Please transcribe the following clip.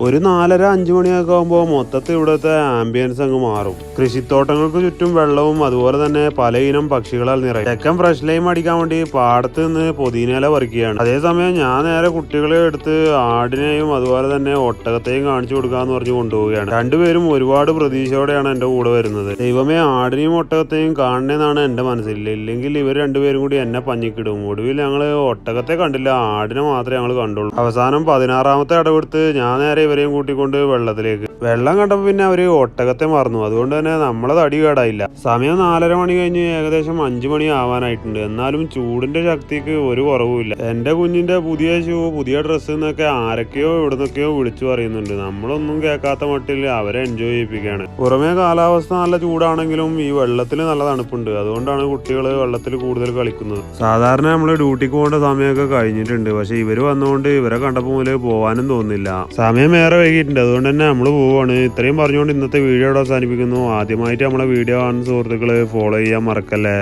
ഒരു 4:30-5 മണിയൊക്കെ ആകുമ്പോൾ മൊത്തത്തിൽ ഇവിടുത്തെ ആംബിയൻസ് അങ്ങ് മാറും. കൃഷിത്തോട്ടങ്ങൾക്ക് ചുറ്റും വെള്ളവും അതുപോലെ തന്നെ പല ഇനം പക്ഷികളാൽ നിറയും. തെക്കൻ ഫ്രഷ് ലൈം അടിക്കാൻ വേണ്ടി പാടത്ത് നിന്ന് പൊതിനയില പറിക്കുകയാണ്. അതേസമയം ഞാൻ നേരെ കുട്ടികളെ എടുത്ത് ആടിനെയും അതുപോലെ തന്നെ ഒട്ടകത്തെയും കാണിച്ചു കൊടുക്കാന്ന് പറഞ്ഞു കൊണ്ടുപോവുകയാണ്. രണ്ടുപേരും ഒരുപാട് പ്രതീക്ഷയോടെയാണ് എന്റെ കൂടെ വരുന്നത്. ദൈവമേ, ആടിനെയും ഒട്ടകത്തെയും കാണണേന്നാണ് എന്റെ മനസ്സിൽ. ഇല്ലെങ്കിൽ ഇവർ രണ്ടുപേരും കൂടി എന്നെ പഞ്ഞിക്കിടും. ഒടുവിൽ ഞങ്ങള് ഒട്ടകത്തെ കണ്ടില്ല, ആടിനെ മാത്രമേ ഞങ്ങൾ കണ്ടുള്ളൂ. അവസാനം 16ാമത്തെ അടവെടുത്ത് ഞാൻ നേരെ ഇവരെയും കൂട്ടിക്കൊണ്ട് വെള്ളത്തിലേക്ക്. വെള്ളം കണ്ടപ്പോൾ പിന്നെ അവര് ഒട്ടകത്തെ മറന്നു. അതുകൊണ്ട് തന്നെ നമ്മളെ തടി കേടായില്ല. സമയം 4:30 മണി കഴിഞ്ഞ് ഏകദേശം 5 മണി ആവാനായിട്ടുണ്ട്. എന്നാലും ചൂടിന്റെ ശക്തിക്ക് ഒരു കുറവുമില്ല. എന്റെ കുഞ്ഞിന്റെ പുതിയ ഷൂ, പുതിയ ഡ്രസ്സ് എന്നൊക്കെ ആരൊക്കെയോ എവിടുന്നൊക്കെയോ വിളിച്ചു പറയുന്നുണ്ട്. നമ്മളൊന്നും കേൾക്കാത്ത മട്ടിൽ അവരെ എൻജോയ് ചെയ്യിപ്പിക്കുകയാണ്. പുറമേ കാലാവസ്ഥ നല്ല ചൂടാണെങ്കിലും ഈ വെള്ളത്തിൽ നല്ല തണുപ്പുണ്ട്. അതുകൊണ്ടാണ് കുട്ടികൾ വെള്ളത്തിൽ കൂടുതൽ കളിക്കുന്നത്. സാധാരണ നമ്മൾ ഡ്യൂട്ടിക്ക് പോകേണ്ട സമയമൊക്കെ കഴിഞ്ഞിട്ടുണ്ട്. പക്ഷെ ഇവര് വന്നുകൊണ്ട് ഇവരെ കണ്ടപ്പോൾ മുതൽ പോകാനും തോന്നുന്നില്ല. സമയം ഏറെ വൈകിട്ടുണ്ട്. അതുകൊണ്ട് തന്നെ നമ്മൾ പോവുകയാണ്. ഇത്രയും പറഞ്ഞുകൊണ്ട് ഇന്നത്തെ വീഡിയോ അവസാനിപ്പിക്കുന്നു. ആദ്യമായിട്ട് നമ്മളെ വീഡിയോ കാണുന്ന സുഹൃത്തുക്കള് ഫോളോ ചെയ്യാൻ മറക്കല്ലേ.